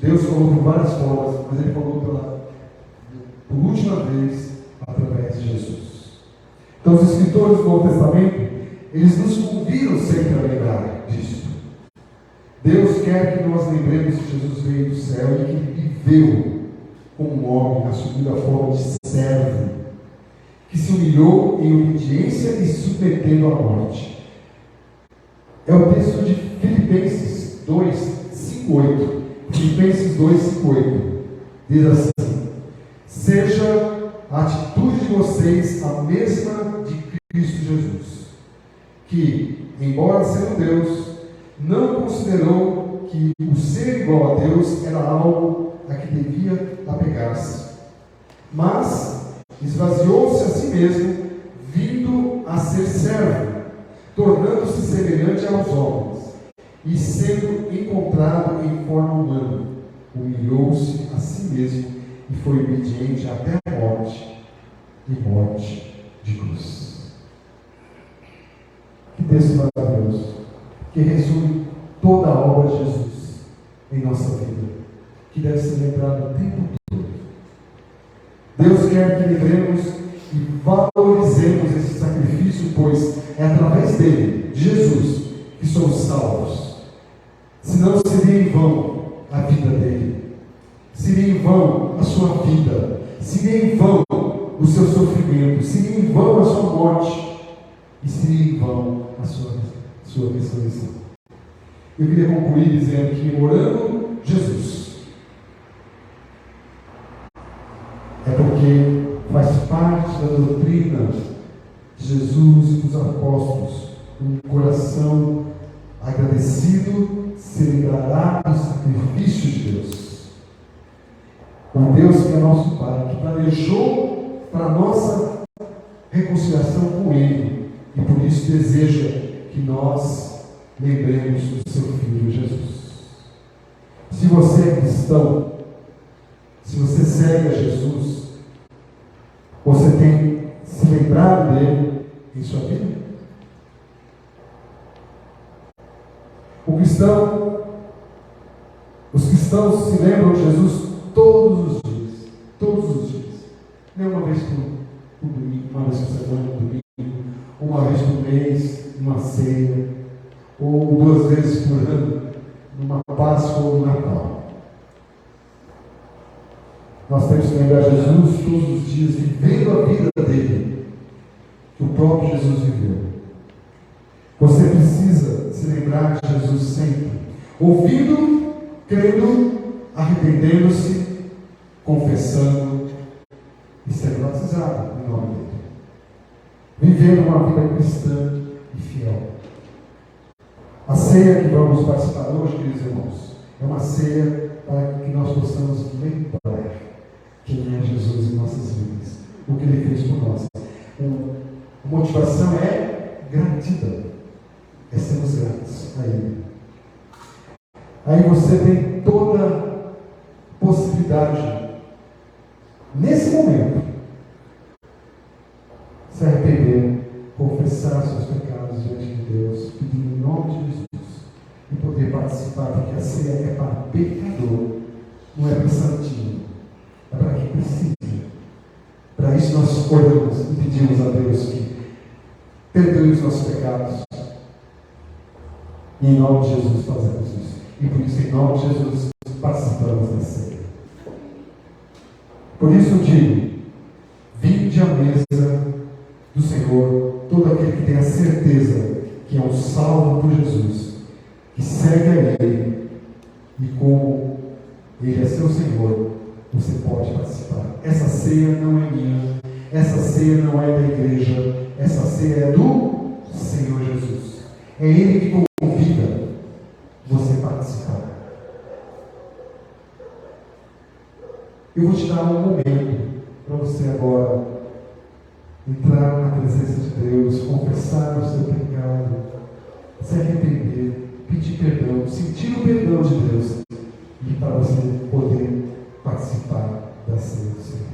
Deus falou por várias formas, mas Ele falou por última vez através de Jesus. Então os escritores do Novo Testamento, eles nos convidam sempre a lembrar disso. Deus quer que nós lembremos que Jesus veio do céu e que Ele viveu como um homem, assumindo a forma de servo, que se humilhou em obediência e submetendo à morte. É o texto de Filipenses 2:5-8. Filipenses 2:5-8. Diz assim: seja a atitude de vocês a mesma de Cristo Jesus, que, embora sendo Deus, não considerou que o ser igual a Deus era algo a que devia apegar-se, mas esvaziou-se a si mesmo, vindo a ser servo, tornando-se semelhante aos homens, e sendo encontrado em forma humana, humilhou-se a si mesmo e foi obediente até a morte, e morte de cruz. Que texto maravilhoso, que resume toda a obra de Jesus em nossa vida, que deve ser lembrado o tempo todo. Deus quer que lembremos e valorizemos esse sacrifício, pois é através dele, de Jesus, que somos salvos. Senão seria em vão a vida dele, seria em vão a sua vida, seria em vão o seu sofrimento, seria em vão a sua morte e seria em vão a sua ressurreição. Eu queria concluir dizendo que, orando Jesus, é porque faz parte da doutrina de Jesus e dos apóstolos, um coração agradecido se lembrará do sacrifício de Deus. Um Deus que é nosso Pai, que planejou para a nossa reconciliação com Ele, e por isso deseja que nós lembremos do seu Filho Jesus. Se você é cristão, se você segue a Jesus, você tem se lembrado dele em sua vida? Os cristãos se lembram de Jesus todos os dias, não uma vez por domingo, uma vez por semana, por domingo, uma vez por mês, numa ceia, ou 2 vezes por ano, numa Páscoa ou no Natal. Nós temos que lembrar Jesus todos os dias, vivendo a vida dele, que o próprio Jesus viveu. Você precisa se lembrar de Jesus sempre, ouvindo, crendo, arrependendo-se, confessando e sendo batizado em nome dele. Vivendo uma vida cristã e fiel. A ceia que vamos participar hoje, queridos irmãos, é uma ceia para que nós possamos lembrar quem é Jesus em nossas vidas, o que ele fez por nós. A motivação é gratidão, é sermos gratos a ele. Aí você tem toda a possibilidade, nesse momento, se arrepender, confessar seus pecados diante de Deus, pedindo em nome de Jesus, e poder participar, porque a ceia é para pecador, não é para santinho, é para quem precisa. Para isso nós oramos e pedimos a Deus que perdoe os nossos pecados. E em nome de Jesus fazemos isso. E por isso, em nome de Jesus, participamos da ceia. Por isso eu digo, vinde à mesa do Senhor, todo aquele que tem a certeza que é um salvo por Jesus, que segue a Ele, e como Ele é seu Senhor, você pode participar. Essa ceia não é minha, essa ceia não é da igreja, essa ceia é do Senhor Jesus. É Ele que convida você a participar. Eu vou te dar um momento para você agora entrar na presença de Deus, confessar o seu pecado, se arrepender, pedir perdão, sentir o perdão de Deus, e para você poder participar da ceia do Senhor.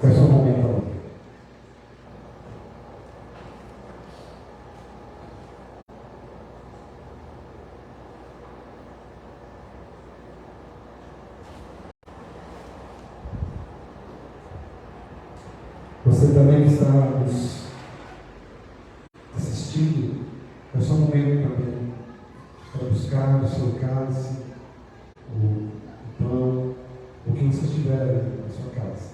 É só um momento agora. Você também está nos assistindo, é só um momento também para buscar no seu cálice, o pão, o que você estiver na sua casa.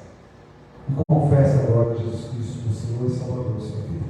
E confesse agora Jesus Cristo, o Senhor e Salvador da sua vida.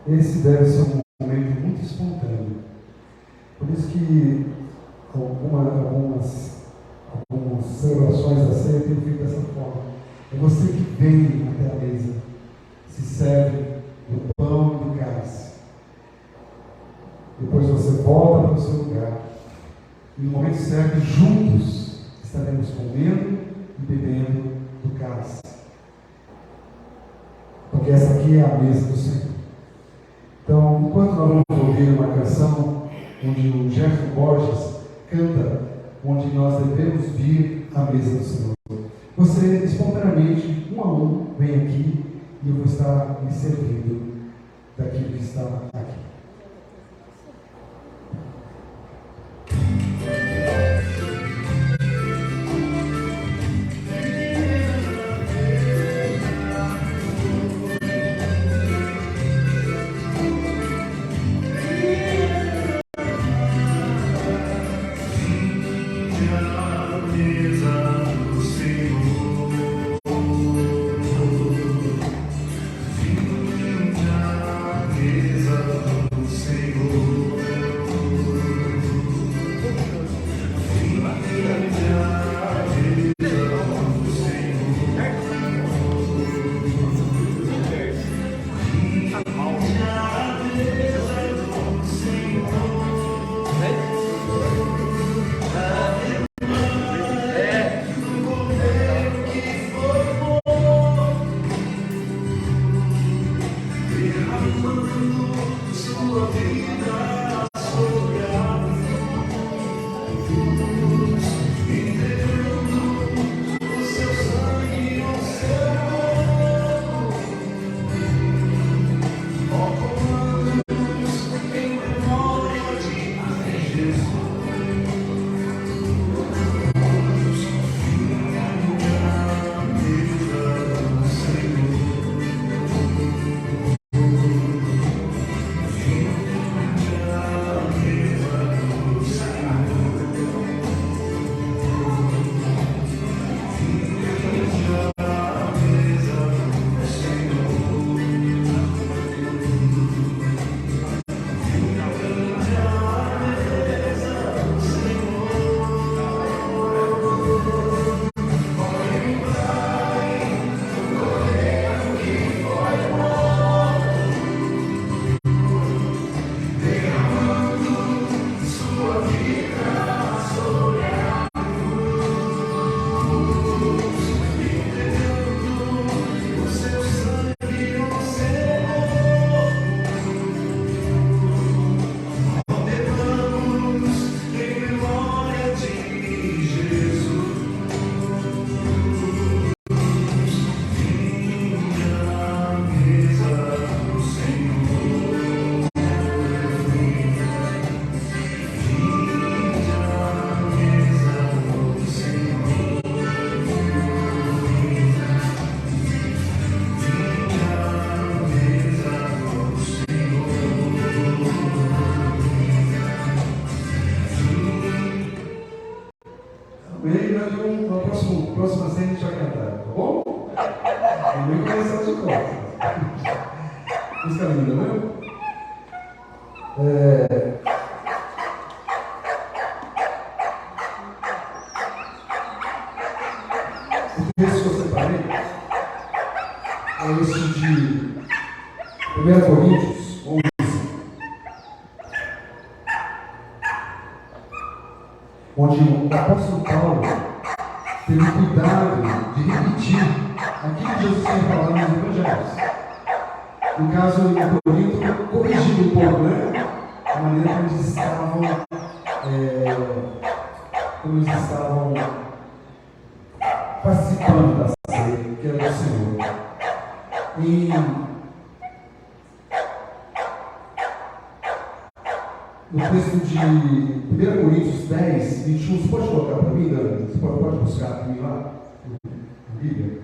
Esse deve ser um momento muito espontâneo. Por isso que algumas celebrações da ceia têm feito dessa forma. É você que vem até a mesa, se serve do pão e do cálice. Depois você volta para o seu lugar. E no momento certo, juntos, estaremos comendo e bebendo do cálice. Porque essa aqui é a mesa do Senhor. Então, enquanto nós vamos ouvir uma canção onde o Jefferson Borges canta, onde nós devemos vir à mesa do Senhor, você espontaneamente, um a um, vem aqui e eu vou estar me servindo daquilo que está aqui. Mesa próxima cena a gente vai cantar, tá bom? E nem começar de costas. Música linda, né? O texto que eu separei é esse de 1 Coríntios 11. Onde o apóstolo Paulo teve cuidado de repetir aquilo que Jesus tinha falado nos evangelhos. No caso, em Corinto, corrigindo um pouco, né? A maneira como eles estavam participando da ceia, que era do Senhor. No texto de 1 Coríntios 10, 21, você pode colocar para mim, Dani? Você pode buscar para mim lá, na Bíblia?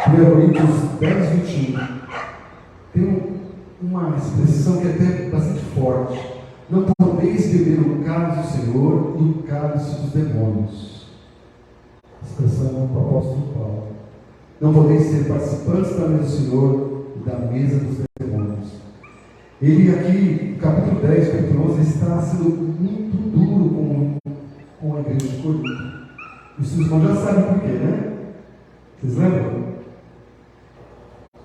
1 Coríntios 10, 21. Tem uma expressão que é até bastante forte. Não podeis beber o cálice do Senhor e o cálice dos demônios. Expressão do apóstolo Paulo. Não podeis ser participantes da mesa do Senhor e da mesa dos demônios. Ele aqui, no capítulo 10, capítulo 11, está sendo muito duro com a igreja de Corinto. E os irmãos já sabem por quê, né? Vocês lembram?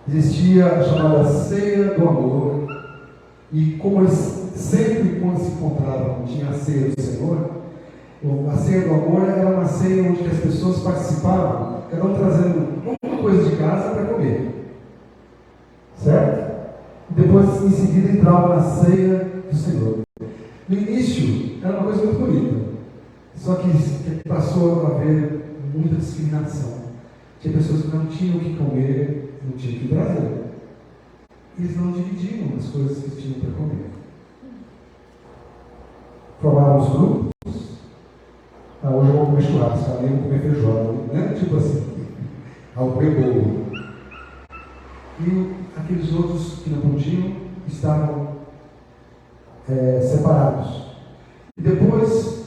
Existia a chamada ceia do amor, e como eles sempre, quando se encontravam, tinha a ceia do Senhor, a ceia do amor era uma ceia onde as pessoas participavam, cada um trazendo alguma coisa de casa para comer, certo? E depois, em seguida, entrava na ceia do Senhor. No início, era uma coisa muito bonita, só que passou a haver muita discriminação. Tinha pessoas que não tinham o que comer, não tinham o que trazer. Eles não dividiam as coisas que tinham para comer. Formaram os grupos. Hoje eu vou comer churrasco, amanhã eu vou comer feijoada, né? Tipo assim, ao comer bolo. E aqueles outros que não podiam estavam separados. E depois,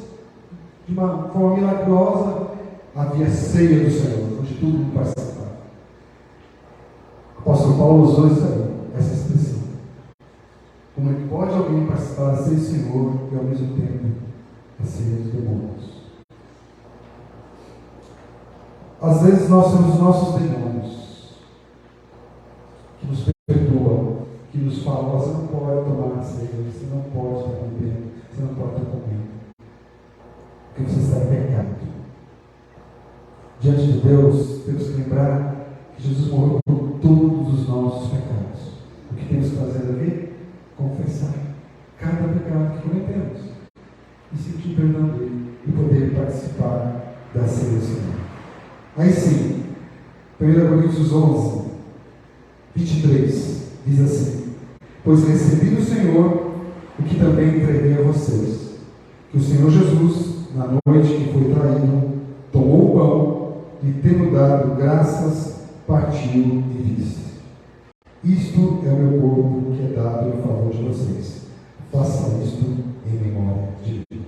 de uma forma milagrosa, havia ceia do Senhor, onde todo mundo participava. O apóstolo Paulo usou isso aí, essa expressão. Como é que pode alguém participar da ceia do Senhor e ao mesmo tempo da ceia dos demônios? Às vezes nós temos os nossos demônios que nos perturbam, que nos falam: você não pode tomar a ceia, você não pode estar comendo, você não pode estar comendo, porque você está em pecado. Diante de Deus, temos que lembrar que Jesus morreu por todos os nossos pecados. O que temos que fazer aqui? Confessar cada pecado que cometemos e sentir o perdão dele e poder participar da ceia do Senhor. Aí sim, 1 Coríntios 11, 23, diz assim: pois recebi do Senhor o que também entreguei a vocês, que o Senhor Jesus, na noite que foi traído, tomou o pão e, tendo dado graças, partiu e disse: isto é o meu corpo que é dado em favor de vocês. Faça isto em memória de mim.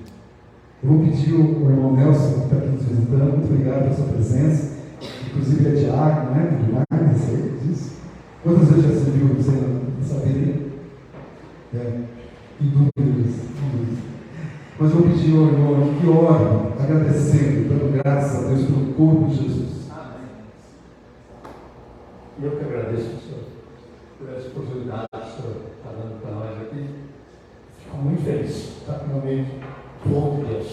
Eu vou pedir ao irmão Nelson, que está aqui nos visitando, muito obrigado pela sua presença. Inclusive é diácono, né? Demais, sei disso. Quantas vezes já se viu você não saberia? Inúmeras. Mas eu vou pedir ao irmão que ore, agradecendo, dando graças a Deus pelo corpo de Jesus. Amém. E eu que agradeço, Senhor, por essa oportunidade que o Senhor está dando para nós aqui. Fico muito feliz de estar finalmente do povo de Deus.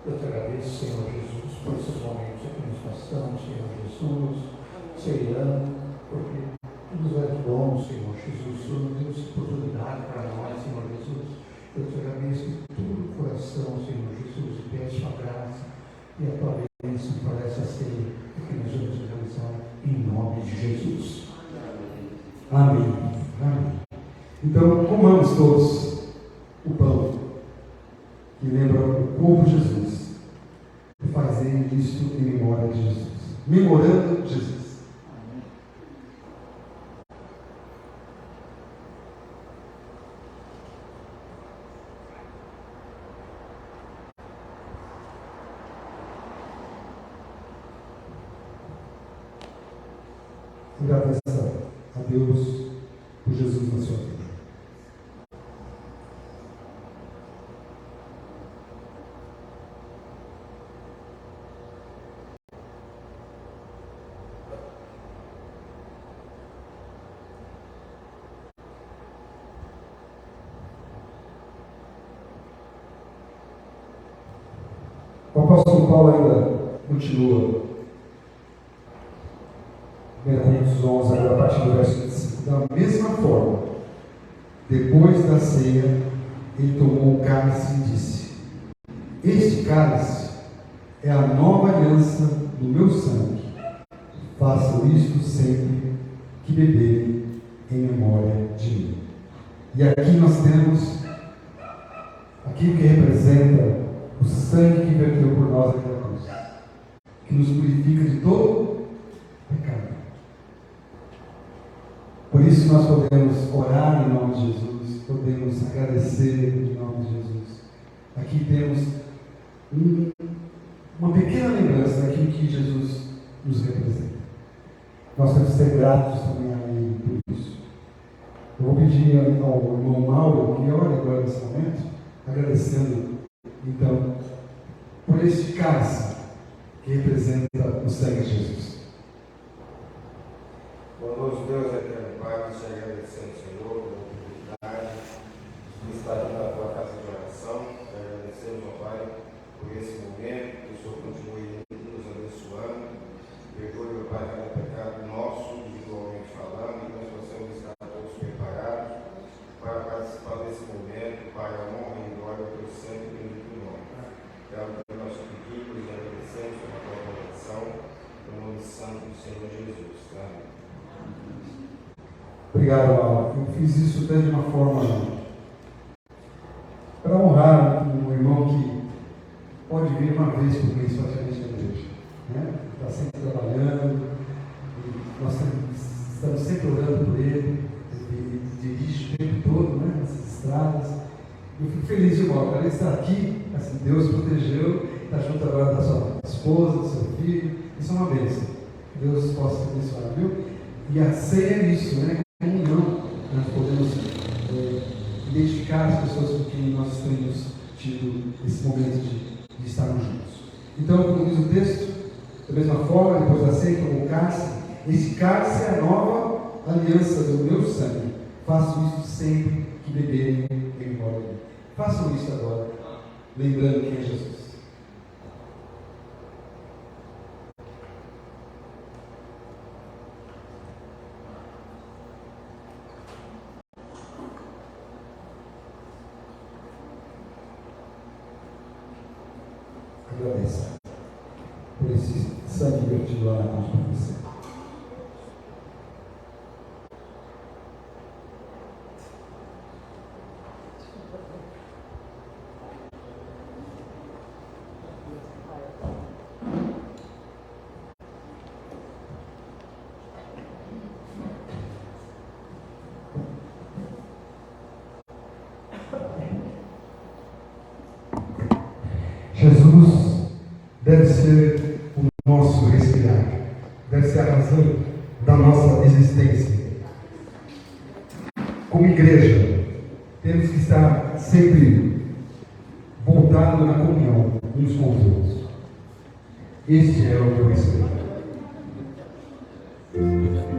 Eu te agradeço, Senhor Jesus, por esses momentos aqui nós passamos, Senhor Jesus, ceando, porque tu nos és bom, Senhor Jesus, o Senhor nos deu essa oportunidade para nós, Senhor Jesus. Eu te agradeço de todo o coração, Senhor Jesus, e peço a graça e a tua bênção para essa ceia que nós vamos realizar em nome de Jesus. Amém. Amém. Então, comamos todos o pão que lembra o corpo de Jesus. E fazei isto em memória de Jesus. Memorando Jesus. Agradeça a Deus por Jesus na sua vida. O apóstolo Paulo ainda continua. 1 Coríntios 11, agora a partir do verso 25. Da mesma forma, depois da ceia, ele tomou o cálice e disse: Este cálice é a nova aliança do meu sangue. Façam isto sempre que beberem em memória de mim. E aqui nós temos aquilo que representa o sangue que verteu por nós naquela cruz, que nos purifica de todo pecado. Por isso nós podemos orar em nome de Jesus, podemos agradecer em nome de Jesus. Aqui temos uma pequena lembrança daquilo que Jesus nos representa. Nós temos que ser gratos também a Ele por isso. Eu vou pedir ao irmão Mauro que ore agora nesse momento, agradecendo então por este cálice que representa o sangue de Jesus. Bondoso Deus, eterno Pai, nós te agradecemos, Senhor, pela oportunidade de estar aqui na tua casa de oração. Te agradecemos, ó Pai, por esse momento, que o Senhor continue nos abençoando. Perdoe, ó Pai, cada pecado nosso, individualmente falando, e nós possamos estar todos preparados para participar desse momento, para a honra e glória do teu santo e bendito nome. É o que nós pedimos e agradecemos pela tua oração, no nome santo do Senhor Jesus. Amém. Obrigado, Mauro. Eu fiz isso até de uma forma para honrar um irmão que pode vir uma vez por mês praticamente na igreja. Está sempre trabalhando, e nós estamos sempre orando por ele, ele dirige o tempo todo, nessas estradas. Eu fico feliz de Mauro, além de estar aqui, assim, Deus protegeu, está junto agora da sua esposa, do seu filho. Isso é uma bênção. Que Deus possa te abençoar, viu? E a ceia é isso, comunhão. Nós podemos identificar as pessoas com quem nós temos tido esse momento de estarmos juntos. Então, como diz o texto, da mesma forma, depois da ceia, como o cálice, esse cálice é a nova aliança do meu sangue. Façam isso sempre que beberem em memória de mim. Façam isso agora, lembrando quem é Jesus. Agradeça por esse sangue vertido lá na cruz para você. Jesus deve ser o nosso respirar, deve ser a razão da nossa existência. Como igreja, temos que estar sempre voltados na comunhão uns com os outros. Este é o meu respirar. Este é meu respirar.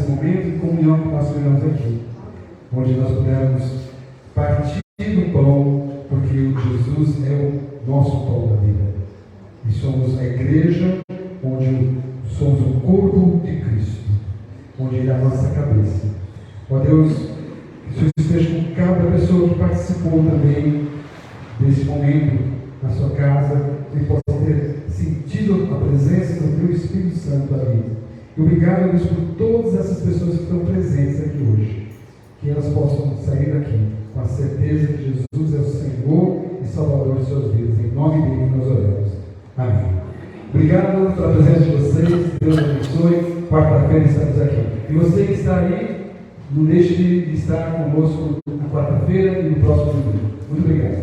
esse momento de comunhão que nós tivemos aqui, onde nós pudemos partir do pão, porque o Jesus é o nosso pão da vida. E somos a igreja onde somos o corpo de Cristo, onde é a nossa cabeça. Ó Deus, que o Senhor esteja com cada pessoa que participou também desse momento na sua casa, e possa ter sentido a presença do Teu Espírito Santo ali. E obrigado, Deus, por todas essas pessoas que estão presentes aqui hoje. Que elas possam sair daqui com a certeza que Jesus é o Senhor e Salvador de suas vidas. Em nome dele que nós oramos. Amém. Obrigado pela presença de vocês. Deus abençoe. Quarta-feira estamos aqui. E você que está aí, não deixe de estar conosco na quarta-feira e no próximo domingo. Muito obrigado.